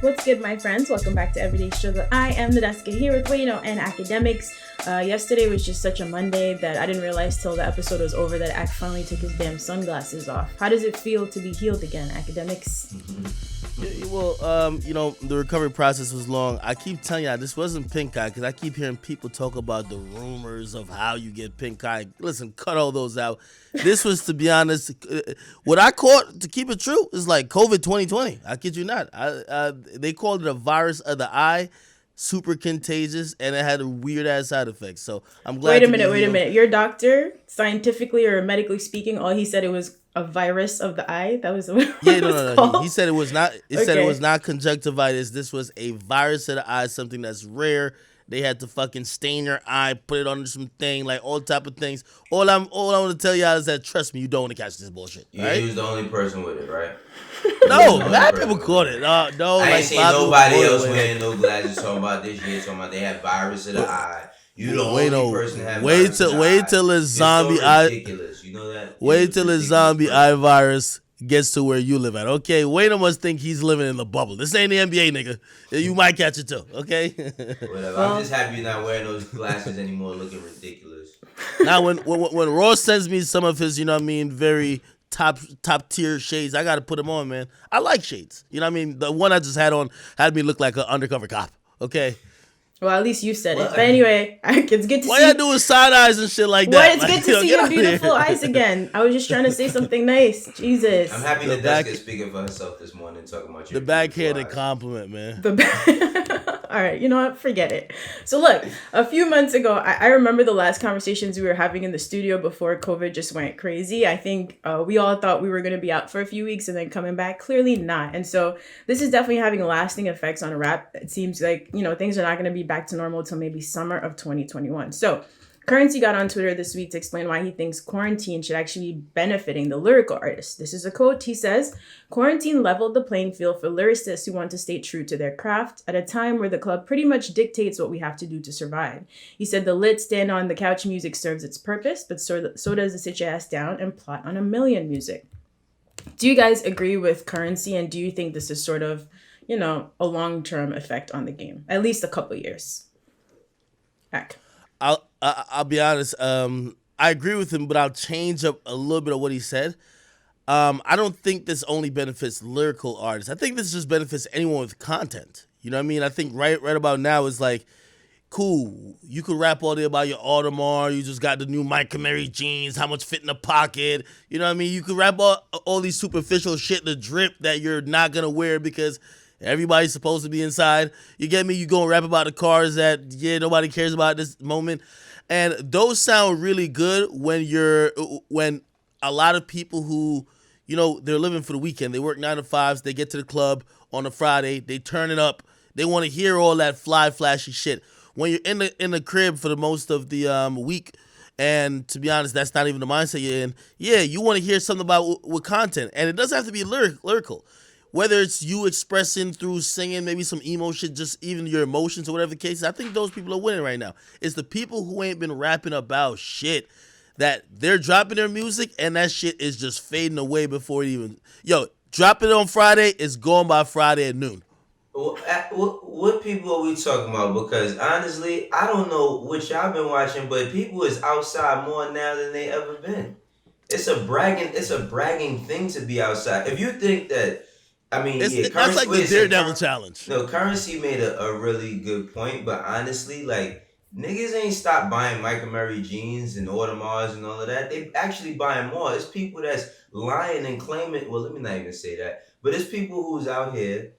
What's good, my friends? Welcome back to Everyday Struggle. I am Nadeska here with Wayno and Akademiks. Yesterday was just such a Monday that I didn't realize till the episode was over that Ak finally took his damn sunglasses off. How does it feel to be healed again, Akademiks? Yeah, well, the recovery process was long. I keep telling you, this wasn't pink eye because I keep hearing people talk about the rumors of how you get pink eye. Listen, cut all those out. This was, to be honest, what I caught, to keep it true, is like COVID 2020. I kid you not. They called it a virus of the eye, super contagious, and it had a weird-ass side effects. So I'm glad. Wait a minute. Your doctor, scientifically or medically speaking, all he said it was a virus of the eye. That was no. He said it was not. Said it was not conjunctivitis. This was a virus of the eye, something that's rare. They had to fucking stain your eye, put it on some thing, like all type of things. All I want to tell y'all is that, trust me, you don't want to catch this bullshit. Yeah, right? He was the only person with it, right? No, a lot of people caught it. No, I ain't seen nobody else wearing no glasses talking about this shit. Talking about they have virus of the eye. You the only person that have virus of the eye. Wait till it's zombie eye. Ridiculous. You know that? Wait till it's zombie eye virus gets to where you live at. Okay, Wayno must think he's living in the bubble. This ain't the NBA, nigga. You might catch it too. Okay. Whatever. I'm just happy you're not wearing those glasses anymore, looking ridiculous. Now, when Ross sends me some of his, very top tier shades, I gotta put them on, man. I like shades. You know what I mean? The one I just had on had me look like an undercover cop. Okay. Well, at least you said it. But anyway, it's good to see. Why y'all doing side eyes and shit like that? Well, it's good to see your beautiful eyes again. I was just trying to say something nice. Jesus. I'm happy that Nadeska is speaking for herself this morning, talking about your the backhanded compliment, man. All right, you know what? Forget it. So look, a few months ago, I remember the last conversations we were having in the studio before COVID just went crazy. I think we all thought we were going to be out for a few weeks and then coming back. Clearly not. And so this is definitely having lasting effects on rap. It seems like, things are not going to be back to normal till maybe summer of 2021. So Curren got on Twitter this week to explain why he thinks quarantine should actually be benefiting the lyrical artists. This is a quote. He says, "Quarantine leveled the playing field for lyricists who want to stay true to their craft at a time where the club pretty much dictates what we have to do to survive." He said the lit stand on the couch music serves its purpose, but so does the sit your ass down and plot on a million music. Do you guys agree with Curren, and do you think this is sort of, a long-term effect on the game? At least a couple years. Heck. I'll be honest. I agree with him, but I'll change up a little bit of what he said. I don't think this only benefits lyrical artists. I think this just benefits anyone with content. You know what I mean? I think right about now is like, cool. You could rap all day about your Audemars. You just got the new Michael Mary jeans. How much fit in the pocket? You know what I mean? You could rap all these superficial shit, the drip that you're not gonna wear because everybody's supposed to be inside. You get me? You go and rap about the cars that nobody cares about at this moment. And those sound really good when a lot of people who, they're living for the weekend. They work 9 to 5s. They get to the club on a Friday. They turn it up. They want to hear all that flashy shit. When you're in the crib for the most of the week, and to be honest, that's not even the mindset you're in. Yeah, you want to hear something about with content, and it doesn't have to be lyrical. Whether it's you expressing through singing, maybe some emo shit, just even your emotions or whatever the case is, I think those people are winning right now. It's the people who ain't been rapping about shit that they're dropping their music and that shit is just fading away before it even... drop it on Friday, it's gone by Friday at noon. What people are we talking about? Because honestly, I don't know what y'all been watching, but people is outside more now than they ever been. It's a bragging thing to be outside. If you think that... that's like the Daredevil challenge. No, Curren made a really good point, but honestly, like, niggas ain't stopped buying Michael Mary jeans and Audemars and all of that. They actually buying more. It's people that's lying and claiming. Well, let me not even say that. But it's people who's out here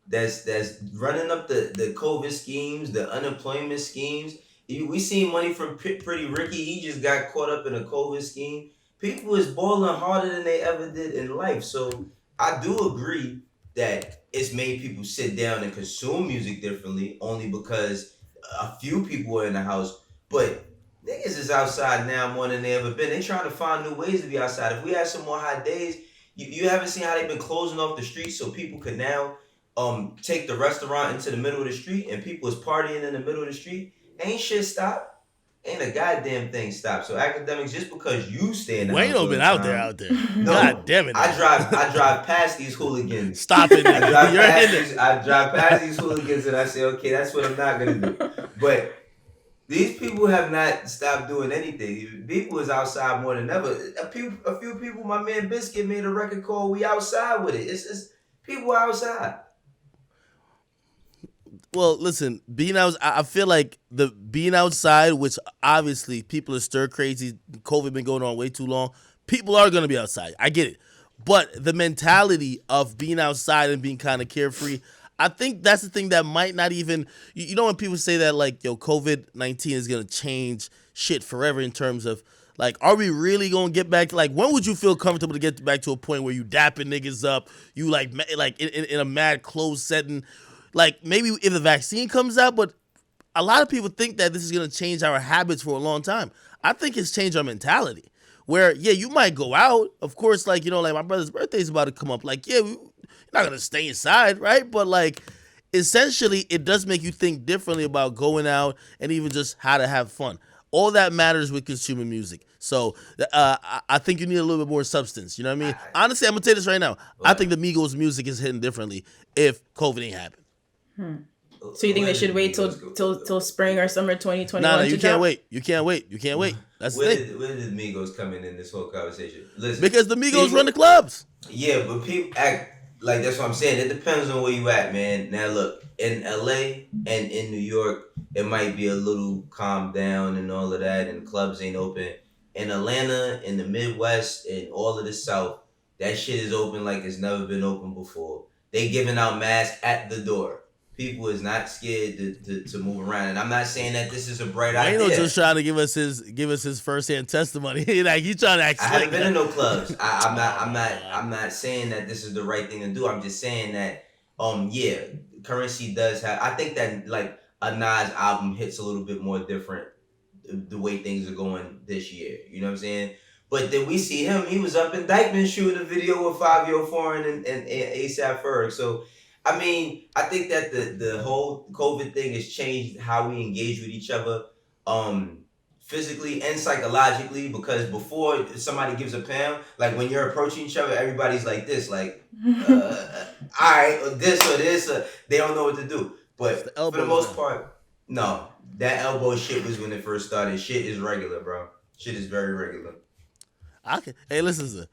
that's running up the COVID schemes, the unemployment schemes. We seen money from Pretty Ricky. He just got caught up in a COVID scheme. People is balling harder than they ever did in life. So I do agree that it's made people sit down and consume music differently only because a few people are in the house. But niggas is outside now more than they ever been. They trying to find new ways to be outside. If we had some more hot days, you haven't seen how they've been closing off the streets so people could now take the restaurant into the middle of the street and people is partying in the middle of the street. Ain't shit stopped. ain't a goddamn thing stopped. So academics, just because you stay in the house Wayno all been the out time, there. no, God damn it. I drive past these hooligans. Stop it, nigga. I drive past these hooligans and I say, okay, that's what I'm not gonna do. But these people have not stopped doing anything. People is outside more than ever. A few people, my man Biscuit made a record called "We Outside" with it. It's people outside. Well, listen, I feel like the being outside, which obviously people are stir crazy. COVID been going on way too long. People are gonna be outside. I get it, but the mentality of being outside and being kind of carefree, I think that's the thing that might not even. You know when people say that like, yo, COVID-19 is gonna change shit forever in terms of. Like, are we really gonna get back? Like, when would you feel comfortable to get back to a point where you dapping niggas up, you like in a mad closed setting? Like, maybe if the vaccine comes out, but a lot of people think that this is going to change our habits for a long time. I think it's changed our mentality. Where, yeah, you might go out. Of course, like, you know, like my brother's birthday is about to come up. Like, yeah, you're not going to stay inside, right? But, like, essentially, it does make you think differently about going out and even just how to have fun. All that matters with consuming music. So I think you need a little bit more substance. You know what I mean? Honestly, I'm going to tell you this right now. I think the Migos music is hitting differently if COVID ain't happened. So you think they should wait till spring or summer 2021? No, you can't wait. You can't wait. That's the thing. Where did Migos come in this whole conversation? Listen, because the Migos run the clubs. Yeah, but people act like that's what I'm saying. It depends on where you at, man. Now look, in LA and in New York, it might be a little calmed down and all of that, and clubs ain't open. In Atlanta, in the Midwest, and all of the South, that shit is open like it's never been open before. They giving out masks at the door. People is not scared to move around, and I'm not saying that this is a bright idea. Wayno just trying to give us his firsthand testimony. Like he trying to act. I haven't been in no clubs. I'm not saying that this is the right thing to do. I'm just saying that yeah, Currency does have. I think that like a Nas album hits a little bit more different the way things are going this year. You know what I'm saying? But then we see him. He was up in Dykeman shooting a video with Fabio Foreign and ASAP Ferg. So. I mean, I think that the whole COVID thing has changed how we engage with each other, physically and psychologically. Because before somebody gives a pound, like when you're approaching each other, everybody's like this, like, all right, or this, or they don't know what to do. But for the most part, no, that elbow shit was when it first started. Shit is regular, bro. Shit is very regular. Hey, listen.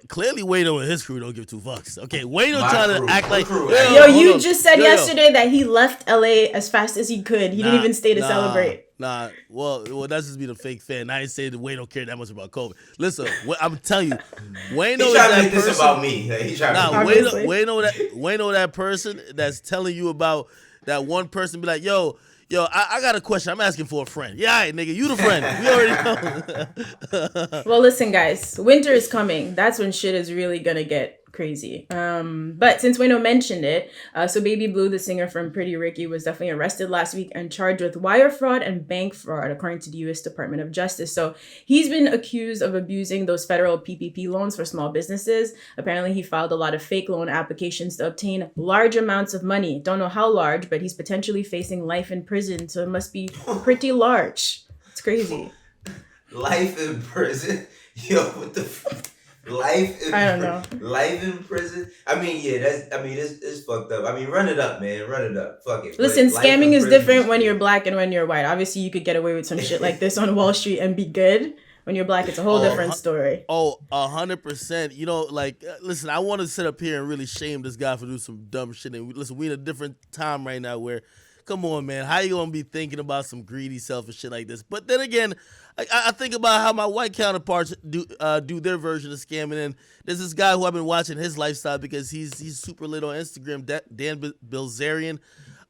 Clearly, Wayno and his crew don't give two fucks. Okay, Wayno trying to act like you just said yesterday that he left LA as fast as he could. He didn't even stay to celebrate. Well, that's just being a fake fan. I ain't saying that Wayno cared that much about COVID. Listen, I'm telling you, Wayno is that make person. This about me. Wayno that person that's telling you about that one person. Be like, yo, I got a question. I'm asking for a friend. Yeah, all right, nigga, you the friend. We already know. Well, listen, guys. Winter is coming. That's when shit is really gonna get crazy. But since Wayno mentioned it, so Baby Blue, the singer from Pretty Ricky, was definitely arrested last week and charged with wire fraud and bank fraud, according to the U.S. Department of Justice. So he's been accused of abusing those federal PPP loans for small businesses. Apparently, he filed a lot of fake loan applications to obtain large amounts of money. Don't know how large, but he's potentially facing life in prison, so it must be pretty large. It's crazy. Life in prison? Yo, what the fuck? Life in prison. I mean, yeah, it's fucked up. I mean, run it up, man. Run it up. Fuck it. Listen, scamming is different when you're black and when you're white. Obviously, you could get away with some shit like this on Wall Street and be good. When you're black, it's a whole different story. 100%. You know, like, listen, I want to sit up here and really shame this guy for doing some dumb shit. And listen, we in a different time right now where, come on, man, how you gonna be thinking about some greedy, selfish shit like this? But then again, I think about how my white counterparts do their version of scamming, and there's this guy who I've been watching his lifestyle because he's super lit on Instagram, Dan Bilzerian.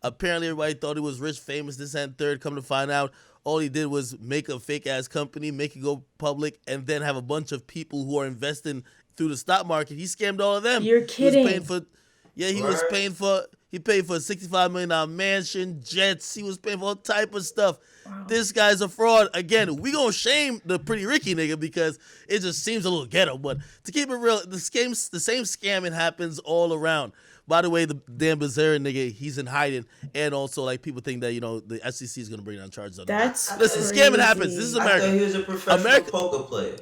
Apparently, everybody thought he was rich, famous, this and third. Come to find out, all he did was make a fake ass company, make it go public, and then have a bunch of people who are investing through the stock market. He scammed all of them. You're kidding. He was paying for He paid for a $65 million mansion, jets. He was paying for all type of stuff. Wow. This guy's a fraud. Again, we gonna shame the Pretty Ricky nigga because it just seems a little ghetto. But to keep it real, the same scamming happens all around. By the way, the damn Bizarre nigga, he's in hiding, and also like people think that the SEC is gonna bring down charges on him. Listen, crazy. Scamming happens. This is America. I thought he was a professional poker player.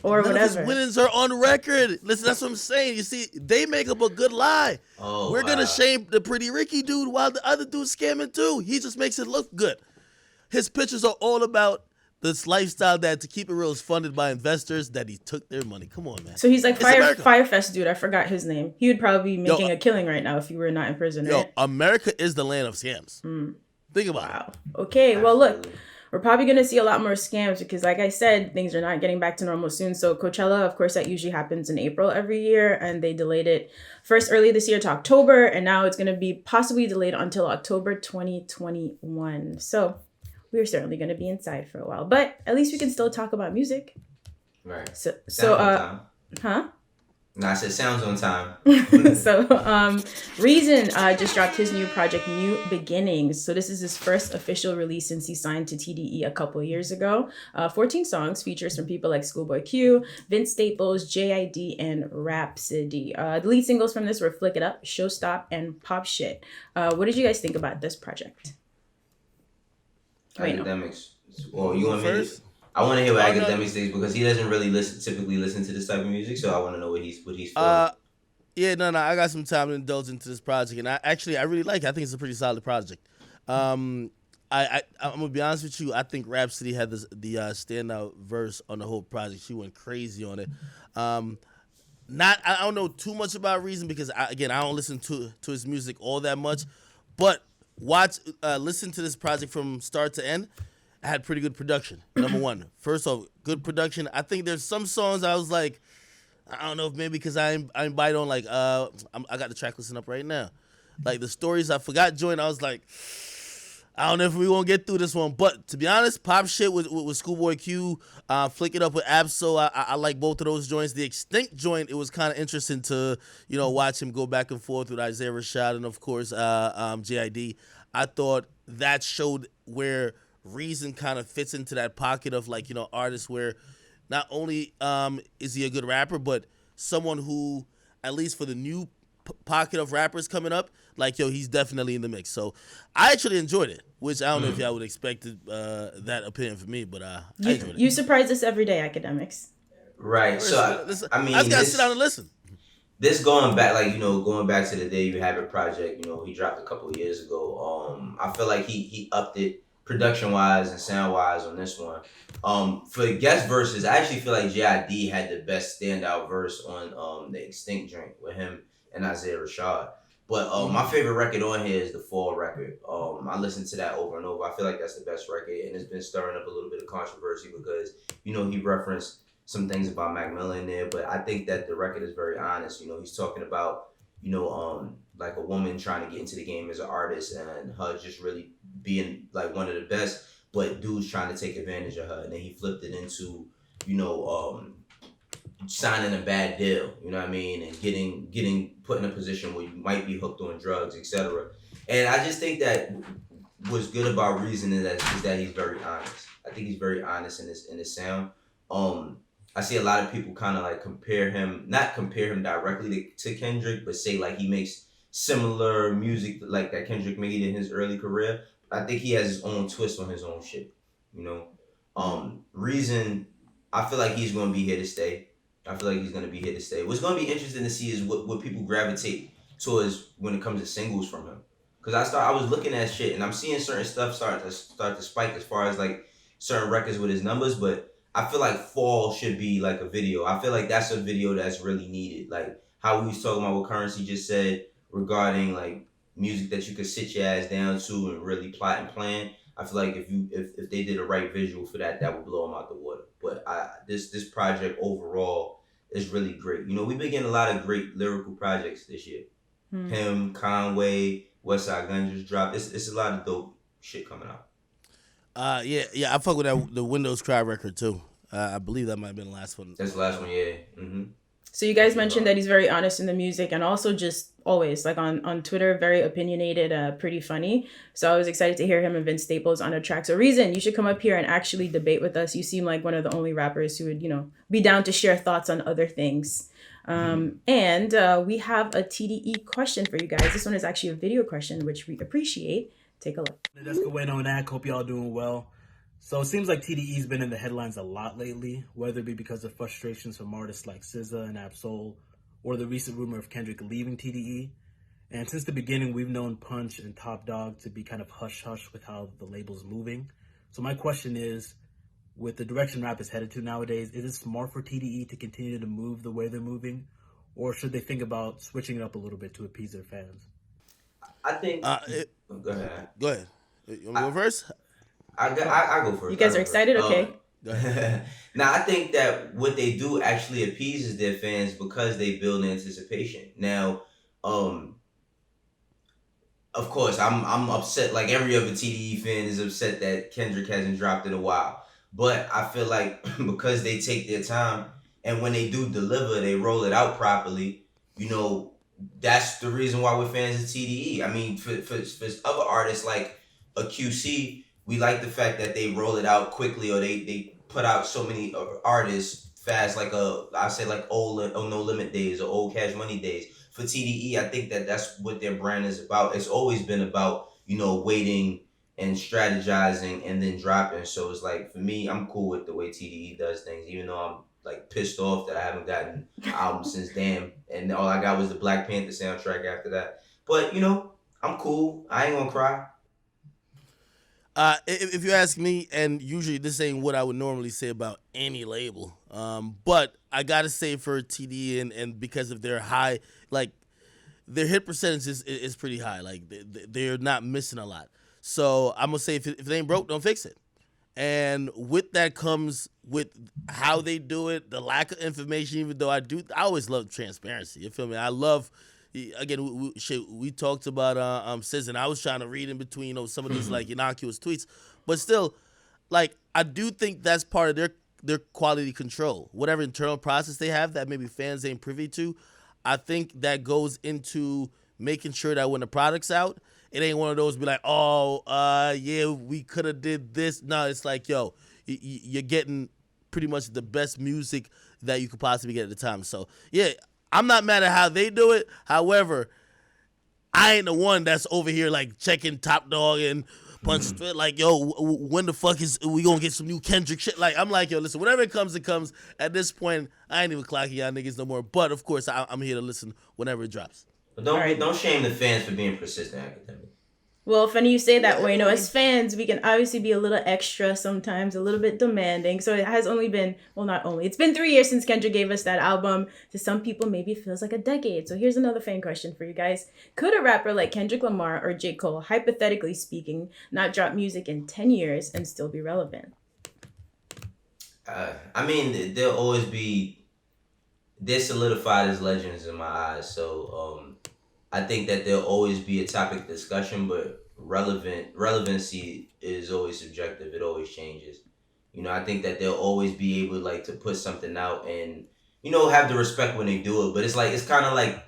Or None whatever. of his winnings are on record. Listen, that's what I'm saying. You see, they make up a good lie. We're gonna shame the Pretty Ricky dude while the other dude's scamming too. He just makes it look good. His pictures are all about this lifestyle that, to keep it real, is funded by investors that he took their money. Come on, man. So he's like Firefest dude. I forgot his name. He would probably be making a killing right now if he were not in prison. Right? America is the land of scams. Think about it. Okay, well look. We're probably going to see a lot more scams because, like I said, things are not getting back to normal soon. So Coachella, of course, that usually happens in April every year. And they delayed it first early this year to October. And now it's going to be possibly delayed until October 2021. So we're certainly going to be inside for a while. But at least we can still talk about music. Right. Huh? No, I said sounds on time. Reason just dropped his new project, New Beginnings. So this is his first official release since he signed to TDE a couple of years ago. 14 songs, features from people like Schoolboy Q, Vince Staples, JID, and Rhapsody. The lead singles from this were Flick It Up, Showstop, and Pop Shit. What did you guys think about this project? Akademiks. Well, you want me first? I want to hear what Akademiks thinks because he doesn't really typically listen to this type of music, so I want to know what he's feeling. Yeah, no, I got some time to indulge into this project, and I really like it. I think it's a pretty solid project. I'm gonna be honest with you. I think Rhapsody had the standout verse on the whole project. She went crazy on it. I don't know too much about Reason because I don't listen to his music all that much, but listen to this project from start to end. I had pretty good production. Number one. First off, good production. I think there's some songs I was like, I don't know if maybe because I bite on like I got the track listing up right now. Like the Stories I Forgot joint, I was like, I don't know if we won't get through this one. But to be honest, Pop Shit with Schoolboy Q, Flick It Up with Absol, I like both of those joints. The Extinct joint, it was kind of interesting to watch him go back and forth with Isaiah Rashad and of course JID. I thought that showed where Reason kind of fits into that pocket of like artists where not only is he a good rapper, but someone who, at least for the new pocket of rappers coming up, like he's definitely in the mix. So I actually enjoyed it, which I don't know if y'all would expect that opinion from me, but I enjoyed it. You surprise us every day, Akademiks. Right. So I just gotta sit down and listen. This going back to the Day You Have It project, he dropped a couple of years ago. I feel like he upped it production wise and sound wise on this one. For the guest verses, I actually feel like JID had the best standout verse on the Extinct joint with him and Isaiah Rashad. But my favorite record on here is the Fall record. I listened to that over and over. I feel like that's the best record, and it's been stirring up a little bit of controversy because he referenced some things about Mac Miller in there, but I think that the record is very honest. He's talking about like a woman trying to get into the game as an artist and her just really being like one of the best, but dudes trying to take advantage of her. And then he flipped it into, signing a bad deal, you know what I mean? And getting put in a position where you might be hooked on drugs, etc. And I just think that what's good about Reason is that he's very honest. I think he's very honest in his sound. I see a lot of people kind of like not compare him directly to Kendrick, but say like he makes similar music like that Kendrick made in his early career. I think he has his own twist on his own shit, Reason, I feel like he's going to be here to stay. What's going to be interesting to see is what people gravitate towards when it comes to singles from him. Because I was looking at shit and I'm seeing certain stuff start to spike as far as like certain records with his numbers, but I feel like Fall should be like a video. I feel like that's a video that's really needed. Like how we was talking about what Currency just said regarding like music that you could sit your ass down to and really plot and plan. I feel like if they did a right visual for that would blow them out the water. But this project overall is really great. We've been getting a lot of great lyrical projects this year. Him, Conway, Westside Gun just dropped. It's a lot of dope shit coming out. I fuck with the Windows Cry record too. I believe that might have been the last one. That's the last one, yeah. Mm-hmm. So you guys mentioned that he's very honest in the music and also just always like on Twitter, very opinionated, pretty funny. So I was excited to hear him and Vince Staples on a track. So Reason, you should come up here and actually debate with us. You seem like one of the only rappers who would, be down to share thoughts on other things. And we have a TDE question for you guys. This one is actually a video question, which we appreciate. Take a look. Nadeska, Wayno, and Ak. Hope y'all doing well. So it seems like TDE's been in the headlines a lot lately, whether it be because of frustrations from artists like SZA and Absol, or the recent rumor of Kendrick leaving TDE. And since the beginning, we've known Punch and Top Dog to be kind of hush-hush with how the label's moving. So my question is, with the direction rap is headed to nowadays, is it smart for TDE to continue to move the way they're moving? Or should they think about switching it up a little bit to appease their fans? I think. Go ahead. Go ahead. You want to go first? I go first. You guys are excited? Okay. Now, I think that what they do actually appeases their fans because they build anticipation. Now, of course, I'm upset like every other TDE fan is upset that Kendrick hasn't dropped in a while. But I feel like because they take their time and when they do deliver, they roll it out properly, that's the reason why we're fans of TDE. I mean, for other artists like a QC, we like the fact that they roll it out quickly, or they put out so many artists fast, like I say like old No Limit days or old Cash Money days. For TDE, I think that that's what their brand is about. It's always been about waiting and strategizing and then dropping. So it's like for me, I'm cool with the way TDE does things, even though I'm like pissed off that I haven't gotten an album since Damn, and all I got was the Black Panther soundtrack after that. But I'm cool. I ain't gonna cry. If you ask me, and usually this ain't what I would normally say about any label, but I gotta say for TDE and because of their high, like their hit percentage is pretty high. Like they're not missing a lot. So I'm gonna say if it ain't broke, don't fix it. And with that comes with how they do it, the lack of information. Even though I always love transparency. You feel me? I love. Again, we talked about SZA, and I was trying to read in between some of these like innocuous tweets, but still, like I do think that's part of their quality control. Whatever internal process they have that maybe fans ain't privy to, I think that goes into making sure that when the product's out, it ain't one of those be like, yeah, we could have did this. No, it's like, yo, you're getting pretty much the best music that you could possibly get at the time. So yeah, I'm not mad at how they do it. However, I ain't the one that's over here like checking Top Dog and Punch like, yo, when the fuck is we gonna get some new Kendrick shit? Like, I'm like, yo, listen, whatever it comes, it comes. At this point, I ain't even clocking y'all niggas no more. But of course, I'm here to listen whenever it drops. But don't shame the fans for being persistent, Akademiks. Well, funny you say that way. As fans, we can obviously be a little extra sometimes, a little bit demanding. So it has only been, well, not only, it's been 3 years since Kendrick gave us that album. To some people, maybe it feels like a decade. So here's another fan question for you guys. Could a rapper like Kendrick Lamar or J. Cole, hypothetically speaking, not drop music in 10 years and still be relevant? I mean, they'll always be, they're solidified as legends in my eyes. So, I think that there'll always be a topic of discussion, but relevancy is always subjective. It always changes. I think that they'll always be able to put something out and, have the respect when they do it. But it's kind of like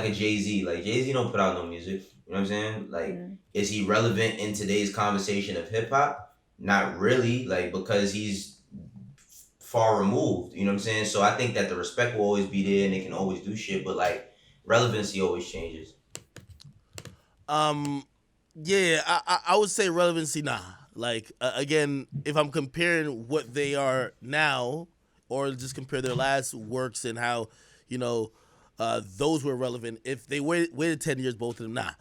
a Jay-Z. Like Jay-Z don't put out no music. You know what I'm saying? Like, is he relevant in today's conversation of hip hop? Not really. Like, because he's far removed. You know what I'm saying? So I think that the respect will always be there and they can always do shit. But relevancy always changes. Yeah, I would say relevancy, nah. Like, again, if I'm comparing what they are now, or just compare their last works and how, those were relevant. If they waited 10 years, both of them, nah.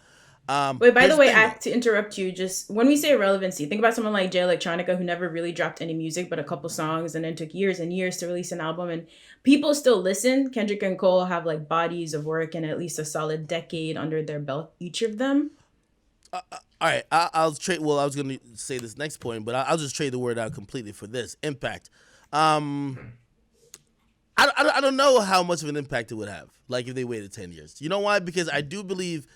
Wait, by the way, to interrupt you, just when we say relevancy, think about someone like Jay Electronica, who never really dropped any music but a couple songs and then took years and years to release an album, and people still listen. Kendrick and Cole have bodies of work and at least a solid decade under their belt, each of them. All right, I'll trade. Well, I was going to say this next point, but I'll just trade the word out completely for this impact. I don't know how much of an impact it would have, if they waited 10 years. You know why? Because I do believe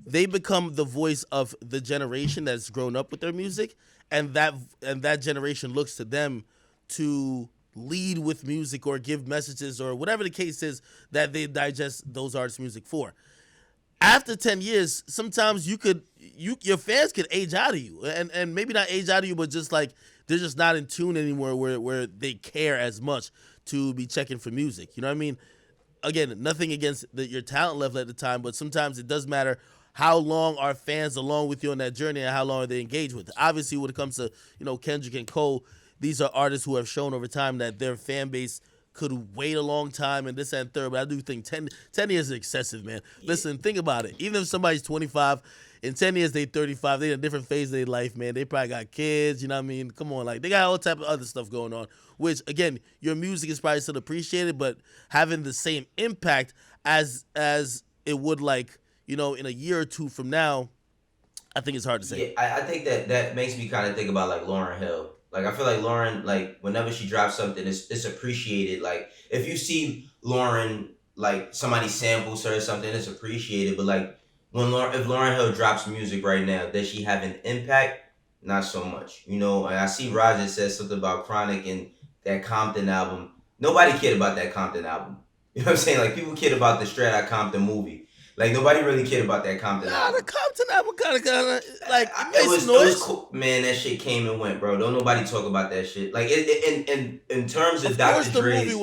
they become the voice of the generation that's grown up with their music, and that generation looks to them to lead with music or give messages or whatever the case is that they digest those artists' music for. After 10 years, sometimes your fans could age out of you, and maybe not age out of you, but just like they're just not in tune anymore where they care as much to be checking for music. You know what I mean? Again, nothing against your talent level at the time, but sometimes it does matter how long are fans along with you on that journey and how long are they engaged with. Obviously, when it comes to Kendrick and Cole, these are artists who have shown over time that their fan base could wait a long time and this and third, but I do think 10 years is excessive, man. Listen, think about it. Even if somebody's 25, in 10 years they 35, they in a different phase of their life, man. They probably got kids, you know what I mean? Come on, like they got all type of other stuff going on, which again, your music is probably still appreciated, but having the same impact as it would like, in a year or two from now, I think it's hard to say. Yeah, I think that makes me kind of think about like Lauryn Hill. Like I feel like Lauren, like whenever she drops something, it's appreciated. Like if you see Lauren, like somebody samples her or something, it's appreciated. But like if Lauryn Hill drops music right now, does she have an impact? Not so much. And I see Roger says something about Chronic and that Compton album. Nobody cared about that Compton album. You know what I'm saying? Like people cared about the Straight Outta Compton movie. Like nobody really cared about that Compton album. The Compton album kind of like it was cool. Man, that shit came and went, bro. Don't nobody talk about that shit. Like in terms of Dr. Dre's,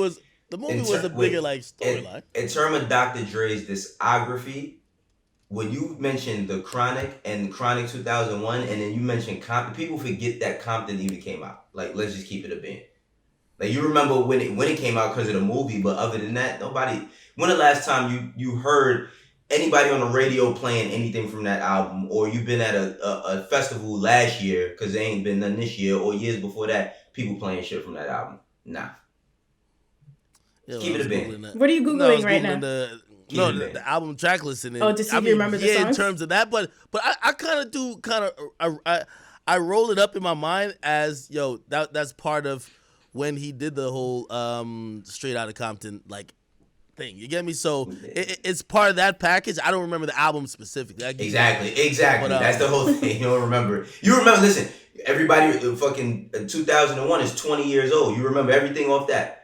the movie was a bigger like storyline. In terms of Dr. Dre's discography, when you mentioned the Chronic and Chronic 2001, and then you mentioned Compton, people forget that Compton even came out. Like let's just keep it a band. Like you remember when it came out because of the movie, but other than that, nobody. When the last time you heard anybody on the radio playing anything from that album, or you've been at a festival last year, because there ain't been none this year, or years before that, people playing shit from that album? Nah. Keep it a band. What are you Googling right now? The album track listing. To see if you remember the songs? Yeah, in terms of that, but I I roll it up in my mind as, that's part of when he did the whole Straight Outta Compton, like, thing. You get me? So it's part of that package. I don't remember the album specifically. Exactly. But, that's the whole thing. You don't remember. You remember, listen, everybody fucking 2001 is 20 years old. You remember everything off that.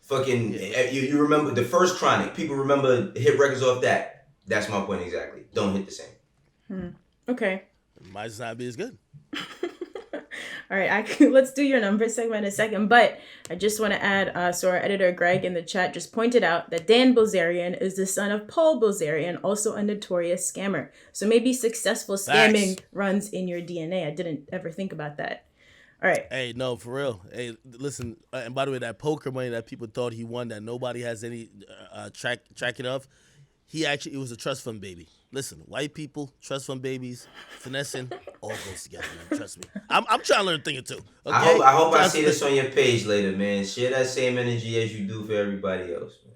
Fucking, you remember the first Chronic. People remember hit records off that. That's my point exactly. Don't hit the same. Okay. It might just not be as good. All right, let's do your numbers segment in a second, but I just want to add, so our editor Greg in the chat just pointed out that Dan Bilzerian is the son of Paul Bilzerian, also a notorious scammer. So maybe successful scamming runs in your DNA. I didn't ever think about that. All right. Hey, no, for real. Hey, listen, and by the way, that poker money that people thought he won that nobody has any tracking of, it was a trust fund baby. Listen, white people, trust fund babies, finessing, all goes together, man. Trust me. I'm trying to learn a thing or two. Okay? I hope I see this on your page later, man. Share that same energy as you do for everybody else, man.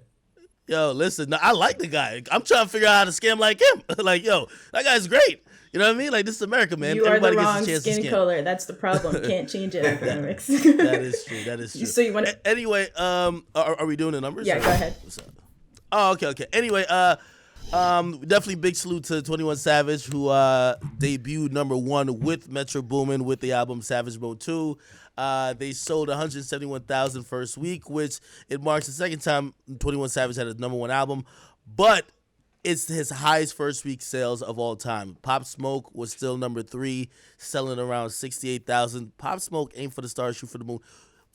Yo, listen, I like the guy. I'm trying to figure out how to scam like him. Like, yo, that guy's great. You know what I mean? Like, this is America, man. You Everybody are the wrong gets a chance to scam. skin color. That's the problem. Can't change it, Akademiks. That is true. So you want to... Anyway, are we doing the numbers? Yeah, go ahead. Oh, okay. Anyway, definitely big salute to 21 Savage, who debuted #1 with Metro Boomin with the album Savage Mode 2. They sold 171,000 first week, which it marks the second time 21 Savage had a #1 album, but it's his highest first week sales of all time. Pop Smoke was still #3, selling around 68,000. Pop Smoke, Aim for the Stars, Shoot for the Moon.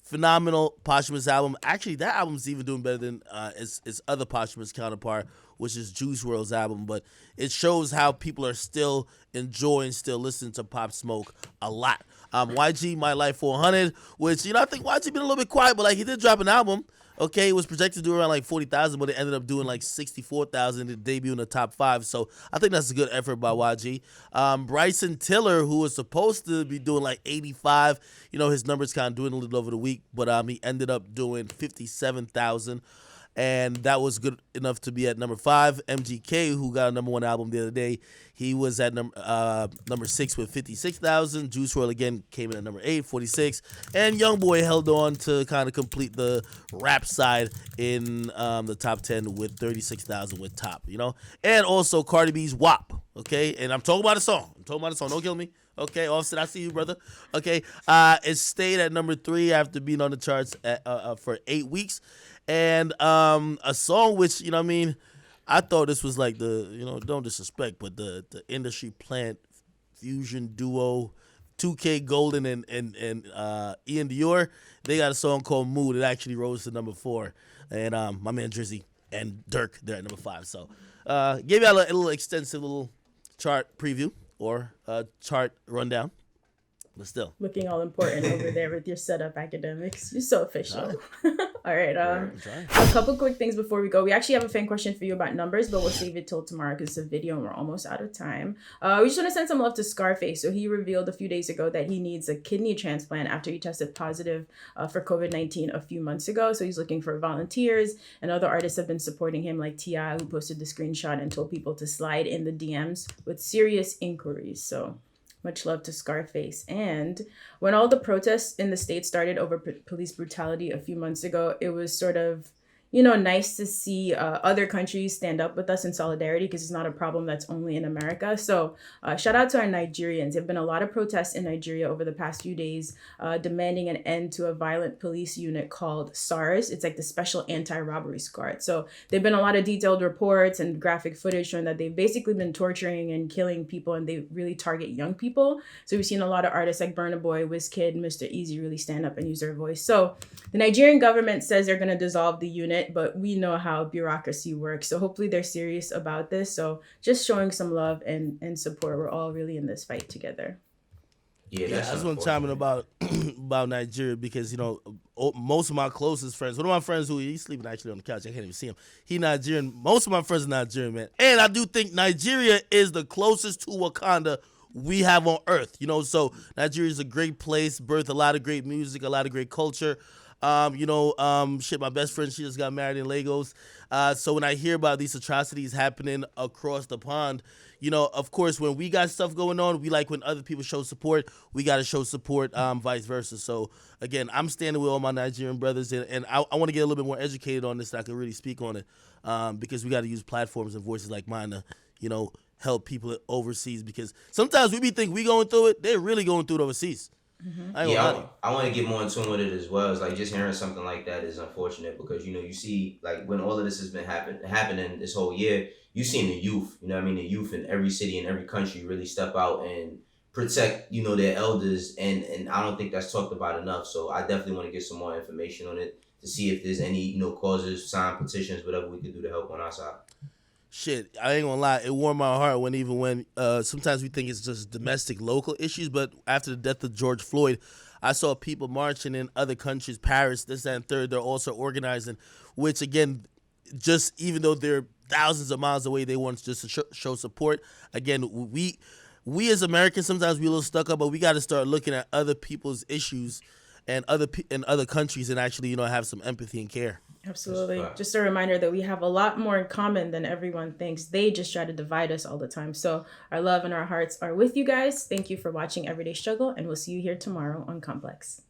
Phenomenal posthumous album. Actually, that album's even doing better than its other posthumous counterpart, which is Juice WRLD's album. But it shows how people are still enjoying, still listening to Pop Smoke a lot. YG, My Life 400, which, I think YG been a little bit quiet, but like he did drop an album. Okay, it was projected to do around like 40,000, but it ended up doing like 64,000 to debut in the top 5. So I think that's a good effort by YG. Bryson Tiller, who was supposed to be doing like 85, his numbers kind of dwindled over the week, but he ended up doing 57,000. And that was good enough to be at number 5. MGK, who got a #1 album the other day, he was at number 6 with 56,000. Juice WRLD again came in at number 8, 46. And YoungBoy held on to kind of complete the rap side in the top 10 with 36,000 with Top, And also Cardi B's WAP, okay? And I'm talking about a song. Don't kill me. Okay, Offset, I see you, brother. Okay, it stayed at number 3 after being on the charts for 8 weeks, and a song which you know, what I mean, I thought this was like the don't disrespect, but the industry plant fusion duo, 2K Golden and Ian Dior. They got a song called Mood. It actually rose to number 4, and my man Drizzy and Dirk they're at number 5. So, gave you a little extensive little chart preview or chart rundown, but still. Looking all important over there with your setup, academics. You're so official. All right. A couple quick things before we go. We actually have a fan question for you about numbers, but we'll save it till tomorrow because it's a video and we're almost out of time. We just want to send some love to Scarface. So he revealed a few days ago that he needs a kidney transplant after he tested positive for COVID-19 a few months ago. So he's looking for volunteers, and other artists have been supporting him, like T.I., who posted the screenshot and told people to slide in the DMs with serious inquiries. So much love to Scarface. And when all the protests in the state started over police brutality a few months ago, it was sort of, nice to see other countries stand up with us in solidarity because it's not a problem that's only in America. So shout out to our Nigerians. There have been a lot of protests in Nigeria over the past few days demanding an end to a violent police unit called SARS. It's like the Special Anti-Robbery Squad. So there've been a lot of detailed reports and graphic footage showing that they've basically been torturing and killing people, and they really target young people. So we've seen a lot of artists like Burna Boy, Wizkid, Mr. Easy really stand up and use their voice. So the Nigerian government says they're going to dissolve the unit, but we know how bureaucracy works. So hopefully they're serious about this. So just showing some love and support. We're all really in this fight together. Yeah, I just want to chime in about Nigeria because most of my closest friends, one of my friends he's sleeping actually on the couch, I can't even see him. He Nigerian. Most of my friends are Nigerian, man, and I do think Nigeria is the closest to Wakanda we have on earth. So Nigeria is a great place, birthed a lot of great music, a lot of great culture. My best friend, she just got married in Lagos. So when I hear about these atrocities happening across the pond, of course, when we got stuff going on, we like when other people show support, we got to show support, vice versa. So again, I'm standing with all my Nigerian brothers, and I want to get a little bit more educated on this so I can really speak on it, because we got to use platforms and voices like mine to, help people overseas, because sometimes we think we going through it, they're really going through it overseas. Mm-hmm. I want to get more in tune with it as well. It's like just hearing something like that is unfortunate because you see like when all of this has been happening this whole year, you've seen the youth. The youth in every city and every country really step out and protect their elders, and I don't think that's talked about enough. So I definitely want to get some more information on it to see if there's any causes, sign petitions, whatever we can do to help on our side. Shit, I ain't gonna lie, it warmed my heart when sometimes we think it's just domestic local issues, but after the death of George Floyd, I saw people marching in other countries, Paris, this, that, and third. They're also organizing, which again, just even though they're thousands of miles away, they want just to show support. Again, we as Americans, sometimes we're a little stuck up, but we got to start looking at other people's issues and other countries and actually, have some empathy and care. Absolutely. Just a reminder that we have a lot more in common than everyone thinks. They just try to divide us all the time. So our love and our hearts are with you guys. Thank you for watching Everyday Struggle, and we'll see you here tomorrow on Complex.